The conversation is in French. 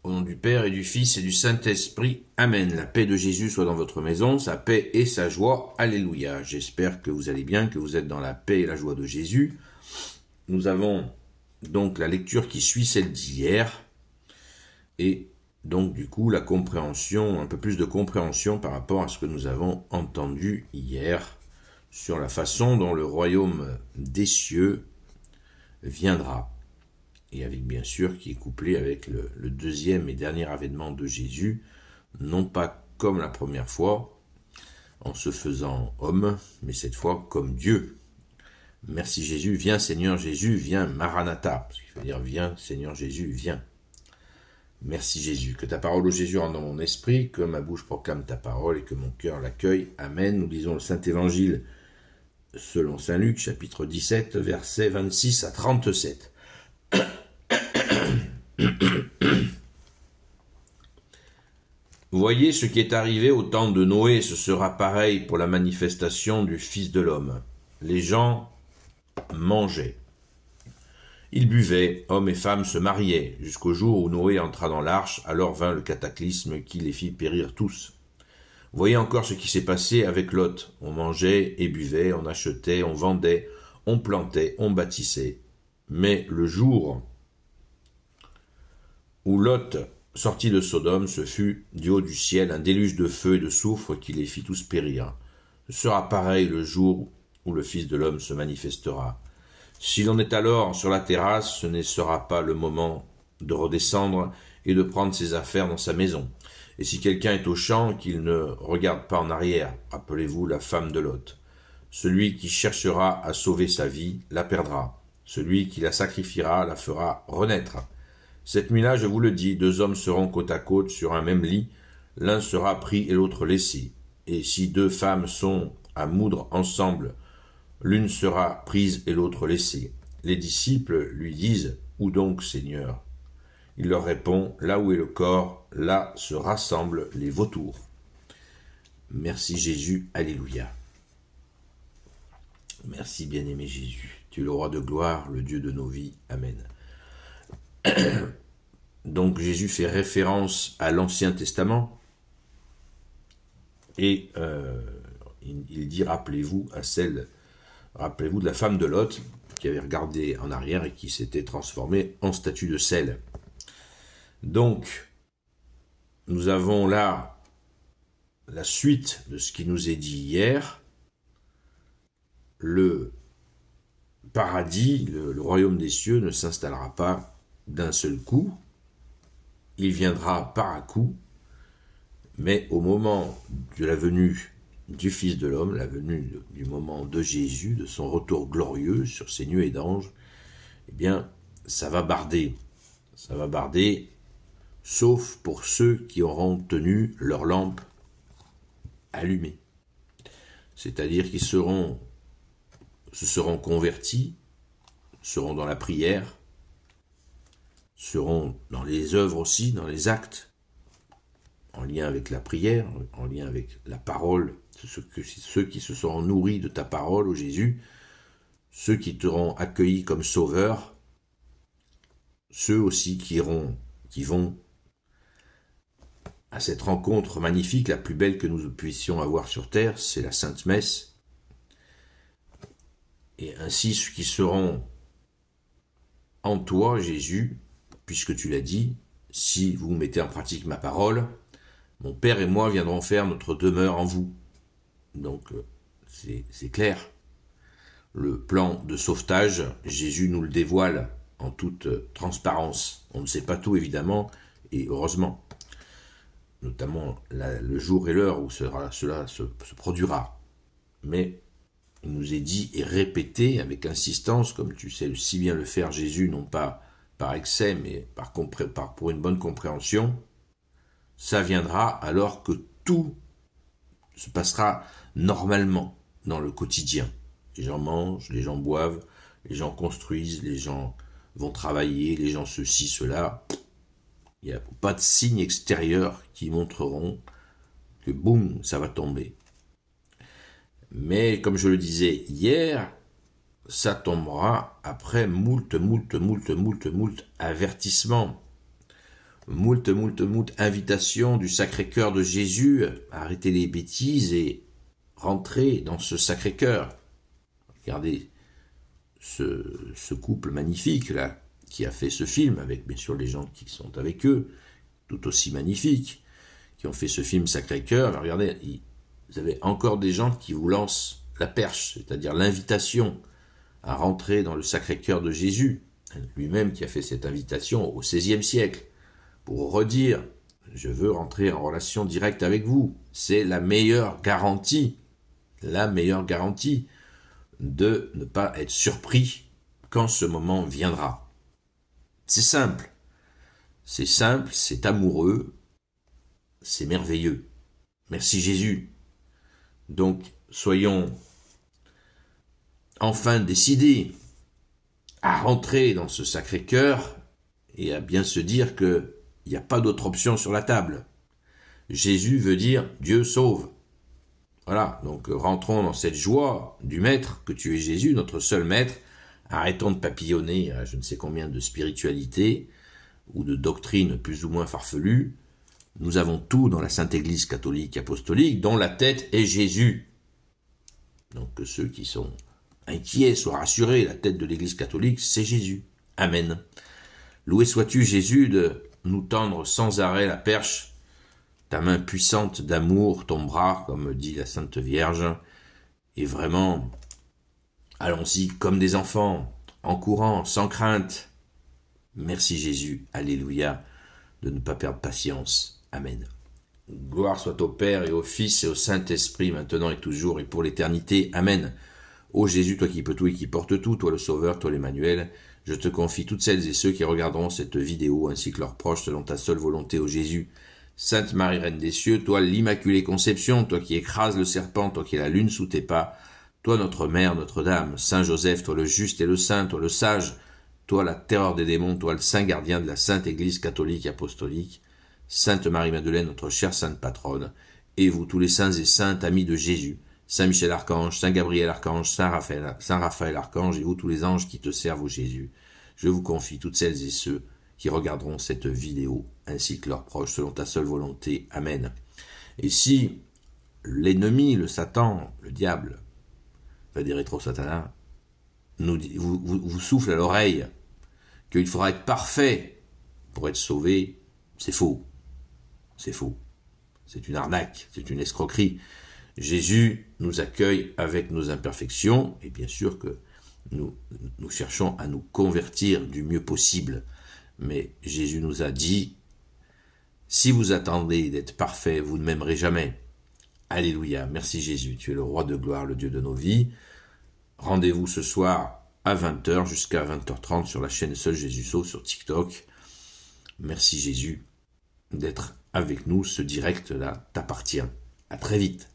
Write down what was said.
Au nom du Père et du Fils et du Saint-Esprit. Amen. La paix de Jésus soit dans votre maison, sa paix et sa joie. Alléluia. J'espère que vous allez bien, que vous êtes dans la paix et la joie de Jésus. Nous avons donc la lecture qui suit celle d'hier. Et donc du coup la compréhension, un peu plus de compréhension par rapport à ce que nous avons entendu hier sur la façon dont le royaume des cieux viendra. Et avec bien sûr qui est couplé avec le deuxième et dernier avènement de Jésus, non pas comme la première fois, en se faisant homme, mais cette fois comme Dieu. Merci Jésus, viens Seigneur Jésus, viens Maranatha, ce qui veut dire viens Seigneur Jésus, viens. Merci Jésus, que ta parole, ô Jésus, rentre dans mon esprit, que ma bouche proclame ta parole et que mon cœur l'accueille. Amen. Nous lisons le Saint-Évangile selon Saint Luc, chapitre 17, versets 26 à 37. Voyez ce qui est arrivé au temps de Noé, ce sera pareil pour la manifestation du Fils de l'homme. Les gens mangeaient. Ils buvaient, hommes et femmes se mariaient, jusqu'au jour où Noé entra dans l'arche, alors vint le cataclysme qui les fit périr tous. Voyez encore ce qui s'est passé avec Lot. On mangeait et buvait, on achetait, on vendait, on plantait, on bâtissait. Mais le jour où Lot sortit de Sodome, ce fut du haut du ciel un déluge de feu et de soufre qui les fit tous périr. Ce sera pareil le jour où le Fils de l'homme se manifestera. Si l'on est alors sur la terrasse, ce ne sera pas le moment de redescendre et de prendre ses affaires dans sa maison. Et si quelqu'un est au champ, qu'il ne regarde pas en arrière. Rappelez-vous la femme de Lot. Celui qui cherchera à sauver sa vie la perdra. Celui qui la sacrifiera la fera renaître. Cette nuit-là, je vous le dis, 2 hommes seront côte à côte sur un même lit, l'un sera pris et l'autre laissé. Et si 2 femmes sont à moudre ensemble, l'une sera prise et l'autre laissée. Les disciples lui disent « Où donc, Seigneur ?» Il leur répond « Là où est le corps, là se rassemblent les vautours. » Merci Jésus, Alléluia. Merci bien-aimé Jésus. Tu es le roi de gloire, le Dieu de nos vies. Amen. Donc Jésus fait référence à l'Ancien Testament et il dit rappelez-vous de la femme de Lot qui avait regardé en arrière et qui s'était transformée en statue de sel. Donc nous avons là la suite de ce qui nous est dit hier. Le paradis, le royaume des cieux ne s'installera pas d'un seul coup, il viendra par à coup, mais au moment de la venue du Fils de l'homme, la venue du moment de Jésus, de son retour glorieux sur ses nuées d'anges, eh bien, ça va barder, sauf pour ceux qui auront tenu leur lampe allumée. C'est-à-dire qu'ils se seront convertis, seront dans la prière, seront dans les œuvres aussi, dans les actes, en lien avec la prière, en lien avec la parole, ceux qui se seront nourris de ta parole, ô Jésus, ceux qui t'auront accueilli comme sauveur, ceux aussi qui vont à cette rencontre magnifique, la plus belle que nous puissions avoir sur terre, c'est la Sainte Messe, et ainsi ceux qui seront en toi, Jésus, puisque tu l'as dit, si vous mettez en pratique ma parole, mon Père et moi viendrons faire notre demeure en vous. Donc, c'est clair. Le plan de sauvetage, Jésus nous le dévoile en toute transparence. On ne sait pas tout, évidemment, et heureusement. Notamment le jour et l'heure où cela se produira. Mais il nous est dit et répété avec insistance, comme tu sais si bien le faire, Jésus, non pas par excès, mais pour une bonne compréhension, ça viendra alors que tout se passera normalement dans le quotidien. Les gens mangent, les gens boivent, les gens construisent, les gens vont travailler, les gens ceci, cela. Il n'y a pas de signes extérieurs qui montreront que boum, ça va tomber. Mais comme je le disais hier, ça tombera après moult avertissements. moult invitations du Sacré-Cœur de Jésus à arrêter les bêtises et rentrer dans ce Sacré-Cœur. Regardez ce couple magnifique là qui a fait ce film, avec bien sûr les gens qui sont avec eux, tout aussi magnifiques, qui ont fait ce film Sacré-Cœur. Regardez, vous avez encore des gens qui vous lancent la perche, c'est-à-dire l'invitation à rentrer dans le Sacré-Cœur de Jésus, lui-même qui a fait cette invitation au XVIe siècle, pour redire « Je veux rentrer en relation directe avec vous ». C'est la meilleure garantie de ne pas être surpris quand ce moment viendra. C'est simple, c'est amoureux, c'est merveilleux. Merci Jésus. Donc, soyons enfin décidés à rentrer dans ce Sacré-Cœur et à bien se dire qu'il n'y a pas d'autre option sur la table. Jésus veut dire Dieu sauve. Voilà, donc rentrons dans cette joie du Maître, que tu es Jésus, notre seul Maître. Arrêtons de papillonner à je ne sais combien de spiritualité ou de doctrines plus ou moins farfelues. Nous avons tout dans la Sainte Église catholique apostolique, dont la tête est Jésus. Donc que ceux qui sont inquiets soient rassurés, la tête de l'Église catholique, c'est Jésus. Amen. Loué sois-tu, Jésus, de nous tendre sans arrêt la perche, ta main puissante d'amour, ton bras, comme dit la Sainte Vierge, et vraiment, allons-y comme des enfants, en courant, sans crainte. Merci Jésus, alléluia, de ne pas perdre patience. Amen. Gloire soit au Père et au Fils et au Saint-Esprit, maintenant et toujours et pour l'éternité. Amen. Ô Jésus, toi qui peux tout et qui portes tout, toi le Sauveur, toi l'Emmanuel, je te confie toutes celles et ceux qui regarderont cette vidéo, ainsi que leurs proches, selon ta seule volonté, ô Jésus. Sainte Marie, Reine des cieux, toi l'Immaculée Conception, toi qui écrases le serpent, toi qui es la lune sous tes pas, toi notre Mère, Notre-Dame, Saint Joseph, toi le juste et le saint, toi le sage, toi la terreur des démons, toi le saint gardien de la Sainte Église catholique apostolique, Sainte Marie-Madeleine, notre chère sainte patronne, et vous tous les saints et saintes amis de Jésus, Saint Michel Archange, Saint Gabriel Archange, Saint Raphaël Archange, et vous tous les anges qui te servent, ô Jésus, je vous confie toutes celles et ceux qui regarderont cette vidéo, ainsi que leurs proches, selon ta seule volonté. Amen. Et si l'ennemi, le Satan, le diable, va dire rétro-satana, vous souffle à l'oreille qu'il faudra être parfait pour être sauvé, c'est faux. C'est faux. C'est une arnaque, c'est une escroquerie. Jésus nous accueille avec nos imperfections, et bien sûr que nous cherchons à nous convertir du mieux possible. Mais Jésus nous a dit, si vous attendez d'être parfait, vous ne m'aimerez jamais. Alléluia, merci Jésus, tu es le roi de gloire, le Dieu de nos vies. Rendez-vous ce soir à 20h jusqu'à 20h30 sur la chaîne Seul Jésus Sauve sur TikTok. Merci Jésus d'être avec nous, ce direct-là t'appartient. À très vite.